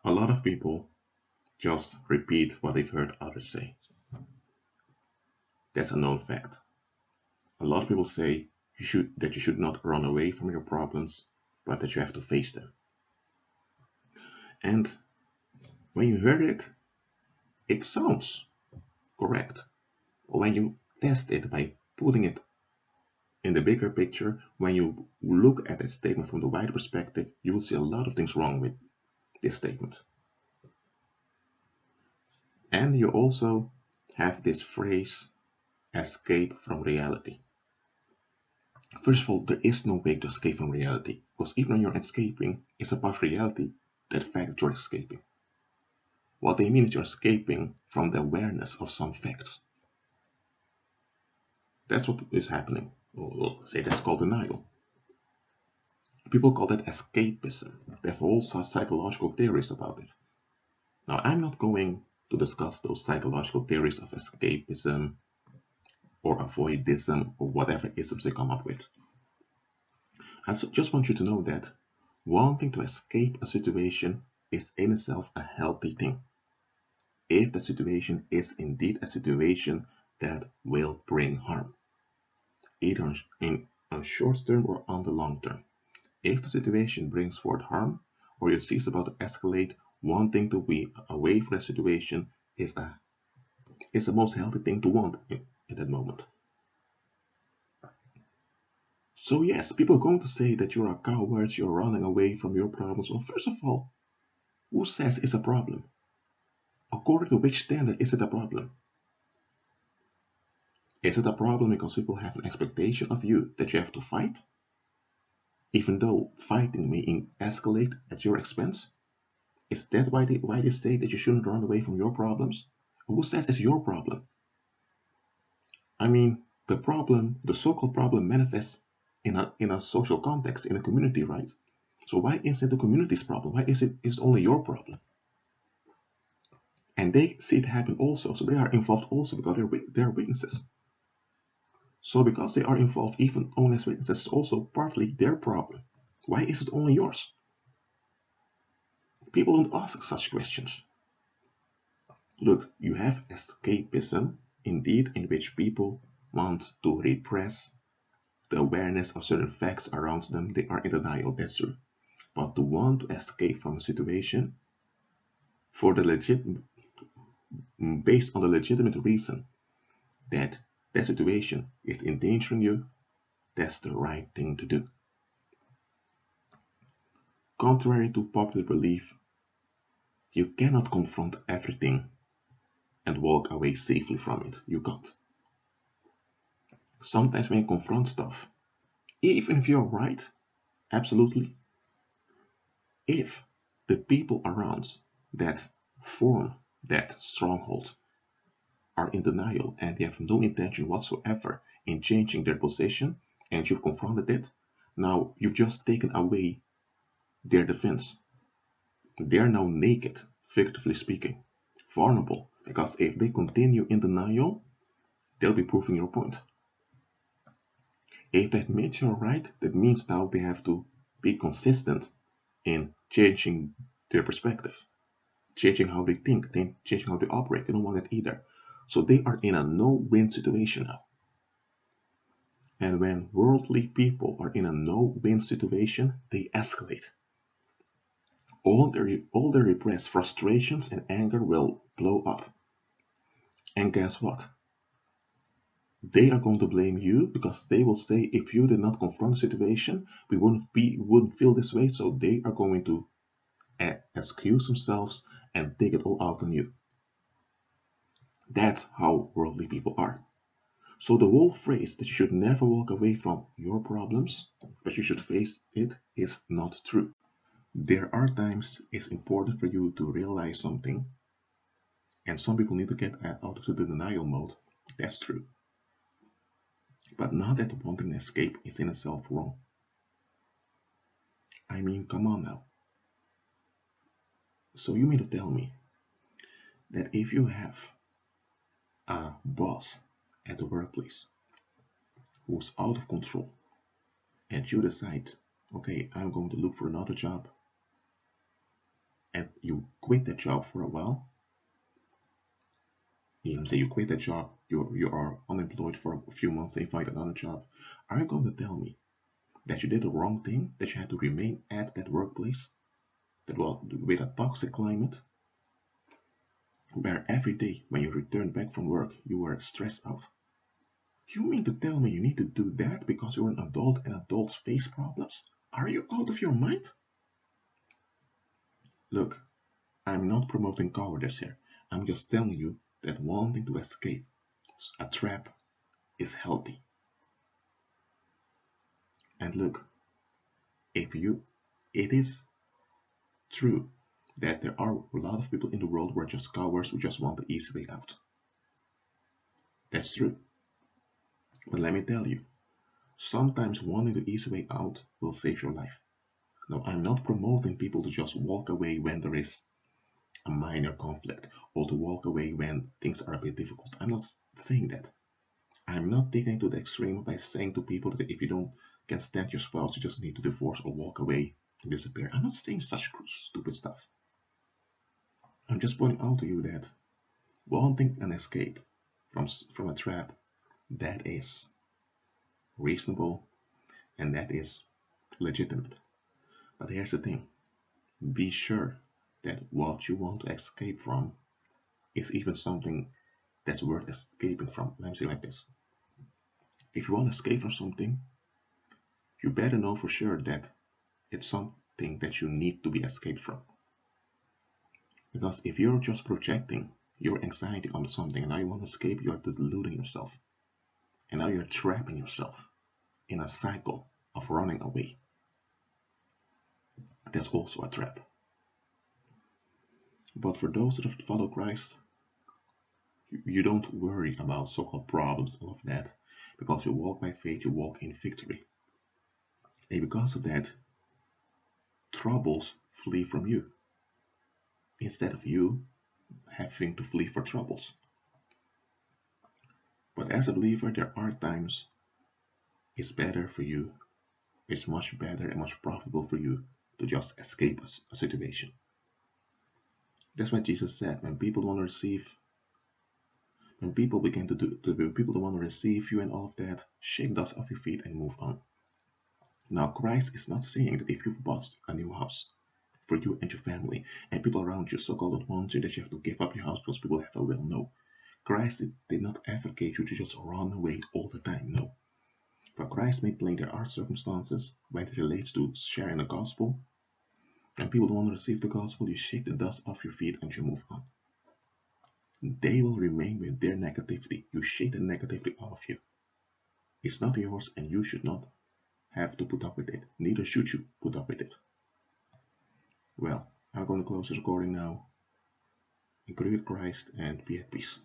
A lot of people just repeat what they've heard others say. That's a known fact. A lot of people say that you should not run away from your problems, but that you have to face them. And when you hear it, it sounds correct. But when you test it by putting it in the bigger picture, when you look at that statement from the wider perspective, you will see a lot of things wrong with this statement. And you also have this phrase, escape from reality. First of all, there is no way to escape from reality, because even when you're escaping, it's a part of reality that fact you're escaping. What they mean is you're escaping from the awareness of some facts. That's what is happening. Or say that's called denial. People call that escapism. They have all psychological theories about it. Now, I'm not going to discuss those psychological theories of escapism or avoidism or whatever isms they come up with. I just want you to know that wanting to escape a situation is in itself a healthy thing, if the situation is indeed a situation that will bring harm, either in a short term or on the long term. If the situation brings forth harm, or you see it's about to escalate, wanting to be away from the situation is the most healthy thing to want in that moment. So yes, people are going to say that you're a coward, you're running away from your problems. Well, first of all, who says it's a problem? According to which standard is it a problem? Is it a problem because people have an expectation of you that you have to fight? Even though fighting may escalate at your expense? Is that why they say that you shouldn't run away from your problems? Who says it's your problem? I mean, the so-called problem manifests in a social context, in a community, right? So why is it the community's problem? Why is it only your problem? And they see it happen also, so they are involved also because they're witnesses. So because they are involved even only as witnesses, it's also partly their problem. Why is it only yours? People don't ask such questions. Look, you have escapism, indeed, in which people want to repress the awareness of certain facts around them. They are in denial, that's true. But to want to escape from a situation for based on the legitimate reason that that situation is endangering you, that's the right thing to do. Contrary to popular belief, you cannot confront everything and walk away safely from it. You can't. Sometimes when you confront stuff, even if you're right, absolutely, if the people around that form that stronghold are in denial and they have no intention whatsoever in changing their position, and you've confronted it, now you've just taken away their defense. They are now naked, figuratively speaking, vulnerable, because if they continue in denial, they'll be proving your point. If they admit you're right, that means now they have to be consistent in changing their perspective, changing how they think, changing how they operate. They don't want that either. So they are in a no-win situation now. And when worldly people are in a no-win situation, they escalate. All their repressed frustrations and anger will blow up. And guess what? They are going to blame you because they will say, if you did not confront the situation, we wouldn't feel this way. So they are going to excuse themselves and take it all out on you. That's how worldly people are. So the whole phrase that you should never walk away from your problems, but you should face it, is not true. There are times it's important for you to realize something, and some people need to get out of the denial mode. That's true. But not that wanting to escape is in itself wrong. I mean, come on now. So you mean to tell me that if you have a boss at the workplace who's out of control and you decide, okay, I'm going to look for another job, and you quit that job for a while. Say you quit that job, you are unemployed for a few months, and you find another job. Are you going to tell me that you did the wrong thing, that you had to remain at that workplace, that was with a toxic climate, where every day when you returned back from work you were stressed out? You mean to tell me you need to do that because you're an adult and adults face problems? Are you out of your mind? Look, I'm not promoting cowardice here. I'm just telling you that wanting to escape a trap is healthy. And look, it is true that there are a lot of people in the world who are just cowards who just want the easy way out. That's true. But let me tell you, sometimes wanting the easy way out will save your life. Now, I'm not promoting people to just walk away when there is a minor conflict, or to walk away when things are a bit difficult. I'm not saying that. I'm not taking it to the extreme by saying to people that if you can stand your spouse, you just need to divorce or walk away and disappear. I'm not saying such stupid stuff. I'm just pointing out to you that wanting an escape from a trap, that is reasonable and that is legitimate. But here's the thing. Be sure that what you want to escape from is even something that's worth escaping from. Let me say it like this. If you want to escape from something, you better know for sure that it's something that you need to be escaped from. Because if you're just projecting your anxiety onto something and now you want to escape, you're deluding yourself. And now you're trapping yourself in a cycle of running away. That's also a trap. But for those that follow Christ, you don't worry about so-called problems, all of that, because you walk by faith, you walk in victory. And because of that, troubles flee from you, instead of you having to flee for troubles. But as a believer, there are times it's better for you, it's much better and much profitable for you to just escape a situation. That's what Jesus said. When people want to receive, when people begin when people don't want to receive you and all of that, shake dust off your feet and move on. Now, Christ is not saying that if you've bought a new house for you and your family, and people around you so-called don't want you, that you have to give up your house because people have a will. No. Christ did not advocate you to just run away all the time. No. But Christ made plain there are circumstances when it relates to sharing the gospel. And people don't want to receive the gospel, you shake the dust off your feet and you move on. They will remain with their negativity. You shake the negativity out of you. It's not yours and you should not have to put up with it. Neither should you put up with it. Well, I'm going to close the recording now. Agree with Christ and be at peace.